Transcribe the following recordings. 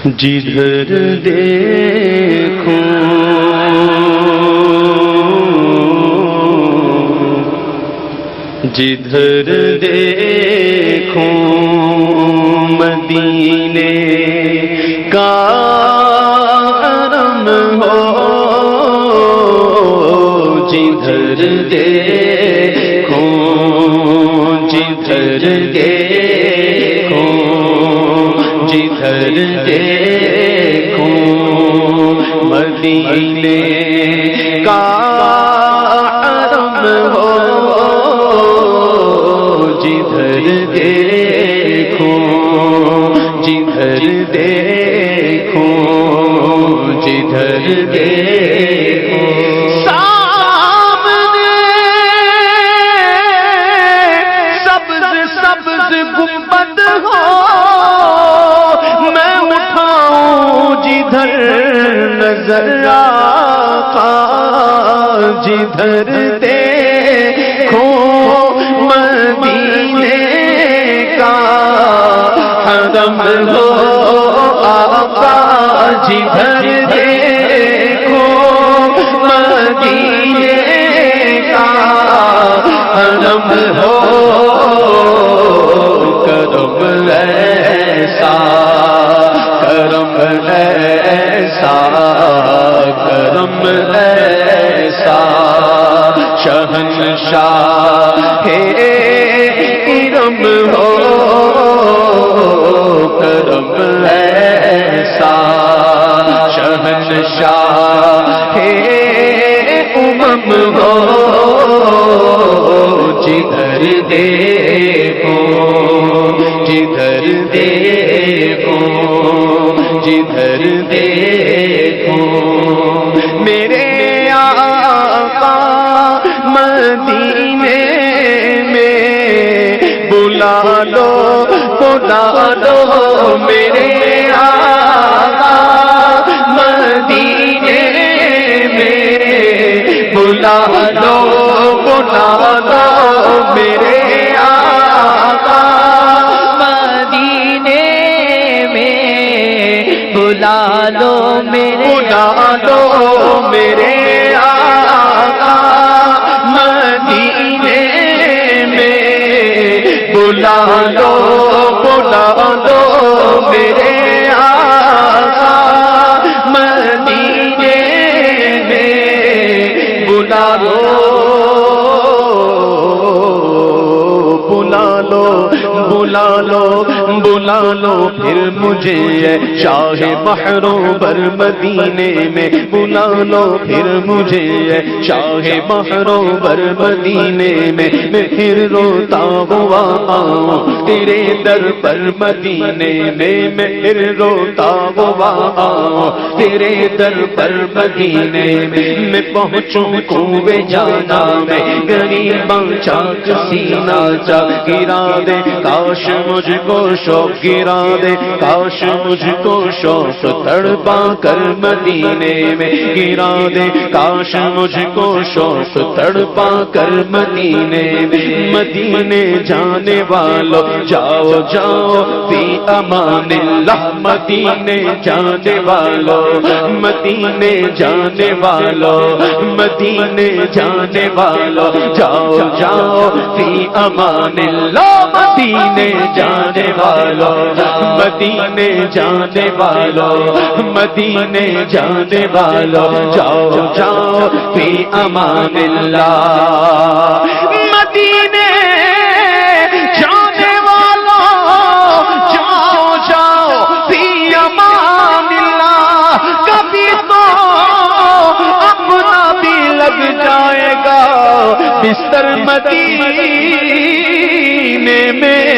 جدھر دیکھوں جدھر دیکھوں مدینے کا حرم ہو، جدھر دیکھوں جدھر دیکھوں جدھر دیکھوں مدینے کا حرم ہو، جدھر دیکھوں جدھر دیکھوں جدھر دیکھوں سامنے سبز سبز گنبد ہو، میں اٹھاؤں جدھر نظر آقا، جدھر دیکھوں مدینے کا حرم ہو آقا، جدھر دیکھوں مدینے کا حرم ہو، کرم ایسا کرم ایسا کرم ایسا شہنشاہ کرم ہو، کرم ایسا شہنشاہ امم ہو، جدھر دیکھوں جدھر دیکھوں جدھر دیکھوں میرے آقا مدینے میں بلا لو میرے آقا مدینے میں بلا لو میرے آقا مدینے میں بلا لو میرے آقا مدینے میں بلا لو میرے آقا مدینے میں بلا لو پھر مجھے شاہ بحروں بر مدینے میں بلا لو، پھر مجھے شاہ بحروں بر مدینے میں پھر روتا ہوا آؤں تیرے در پر مدینے میں پھر روتا ہوا آؤں تیرے در پر مدینے میں پہنچوں کنویں جانا میں غریباں چاک سینہ چاک گرا دے، کاش مجھ کو شوق گرا دے، کاش مجھ کو شوق تڑپا کر مدینے میں گرا دے، کاش مجھ کو شوق تڑپا کر مدینے میں مدینے جانے والو جاؤ جاؤ فی امان اللہ، مدینے جانے والو مدینے جانے والو مدینے جانے والو جاؤ جاؤ فی امان اللہ، مدینے جانے والو مدینے جانے والو مدینے جانے والو جاؤ جاؤ فی امان اللہ، مدینے جانے والو جاؤ جاؤ فی امان اللہ، کبھی تو اپنا بھی لگ جائے گا بستر مدینے میں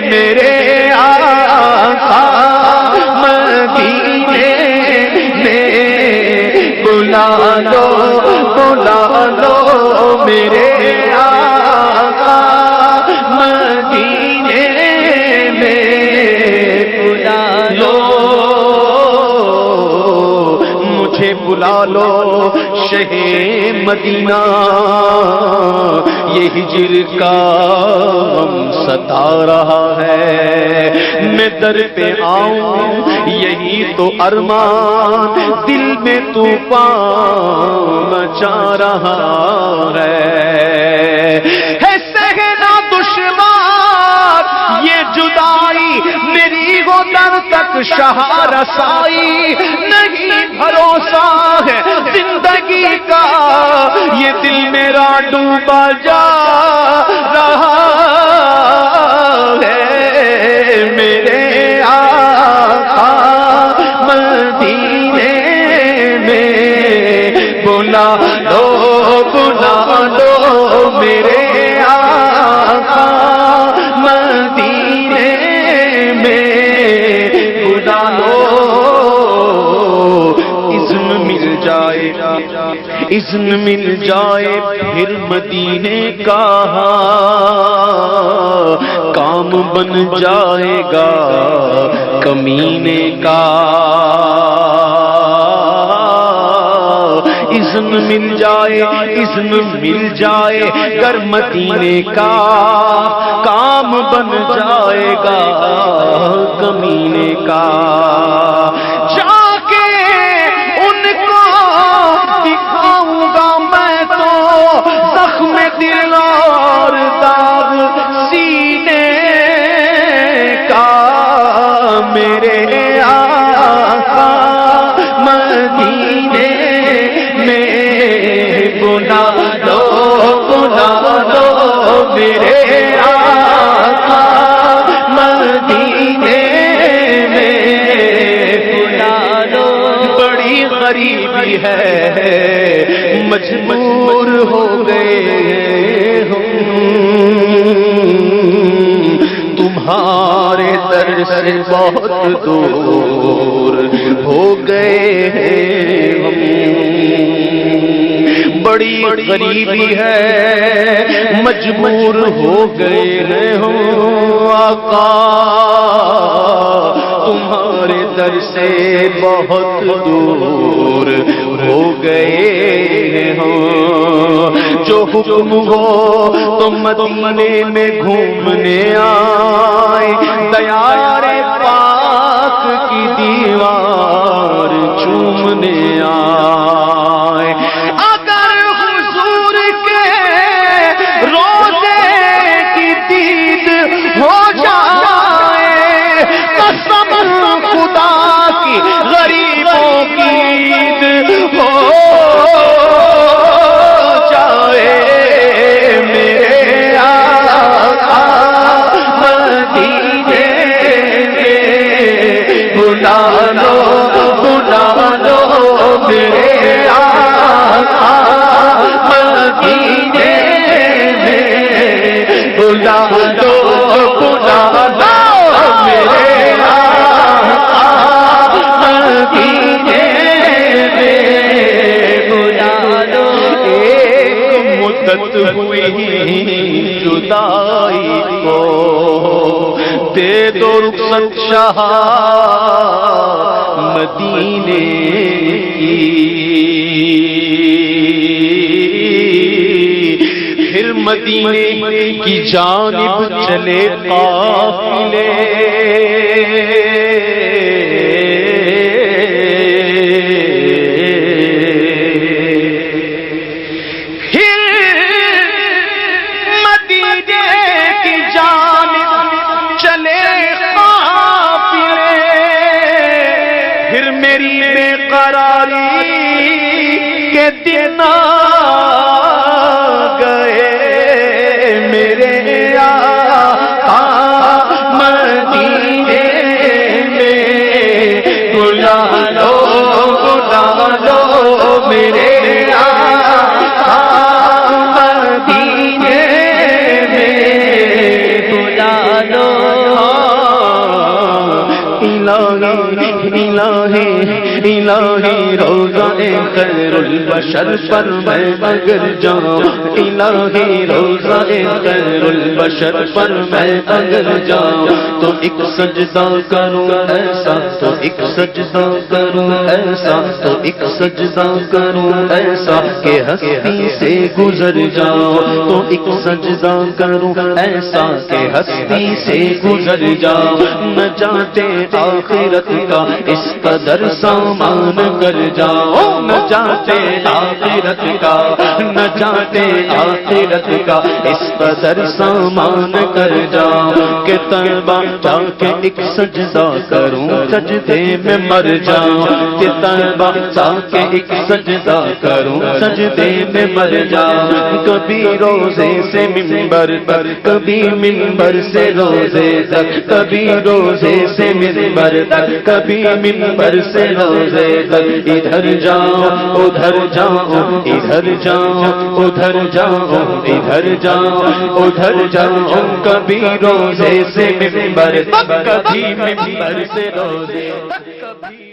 میرے آقا مدینے میں بلا لو میرے آقا مدینے میں بلا لو، مجھے بلا بلا لو شہ مدینہ، یہ ہجر کا غم ستا رہا ہے، میں در پہ آؤں یہی تو ارمان، دل میں طوفان مچا رہا ہے سہنا دشوار یہ جدائی، میری ہو در تک شاہ رسائی، نہیں بھروسہ ہے زندگی کا، یہ دل میرا ڈوبا جا رہا ہے، میرے آقا مدینے میں بلا لو میرے آقا مدینے میں بلا لو، اذن مل جائے اذن مل جائے پھر مدینے کا کام بن جائے گا کمینے کا، اذن مل جائے گر مدینے کا کام بن جائے گا کمینے کا، جا کے ان کو دکھاؤں گا میں تو زخم دل اور داغ سینے کا، میرے آقا مدینے بلا لو میرے آقا مدینے میں بلا لو، بڑی غریبی ہے مجبور ہو گئے ہم تمہارے در سے بہت دور ہو گئے ہم، بڑی غریبی ہے مجبور ہو گئے ہیں ہم آقا تمہارے در سے بہت دور ہو گئے ہیں ہم، جو حکم ہو تو مدینے میں گھومنے آئے، دیار پاک کی دیوار چومنے آئے، ہو جائے قسم خدا کی غریبوں کی عید ہو جائے، میرے آقا مدینے میں بلا لو میرے آقا مدینے میں بلا لو میرے آقا مدینے میں بلا لو، ایک مدت ہوئی جدائی کو دے دو رخصت شاہ مدینے کی، پھر مدینے کی جانب چلے قافلے، پھر مدینے کی جانب چلے قافلے، پھر میری بے قراری کے دن میرے آقا مدینے میں بلا لو، ان الہی الہی الہی روزہ خیر البشر پر میں اگر جاؤں الہی روزہ خیر البشر پر میں اگر جاؤں تو ایک سجدہ کروں ایسا تو ایک سجدہ کروں ایسا تو ایک سجدہ کروں ایسا کہ ہستی سے گزر جاؤں تو ایک سجدہ کروں ایسا کہ ہستی سے گزر جاؤں نہ چاہتے آخرت کا اس قدر سامان کر جاؤ نہ چاہتے آخرت کا نہ چاہتے آخرت کا اس قدر سامان کر جاؤ کہ طیبہ جا کے ایک سجدہ کروں سجدے میں مر جاؤں کہ طیبہ جا کے ایک سجدہ کروں سجدے میں مر جاؤں کبھی روزے سے منبر تک کبھی منبر سے روزے تک کبھی روزے سے منبر تک کبھی منبر سے روزے تک ادھر جاؤ ادھر جاؤ ادھر جاؤ ادھر جاؤ ادھر جاؤ ادھر جاؤ کبھی روزے سے منبر تک کبھی منبر سے روزے تک کبھی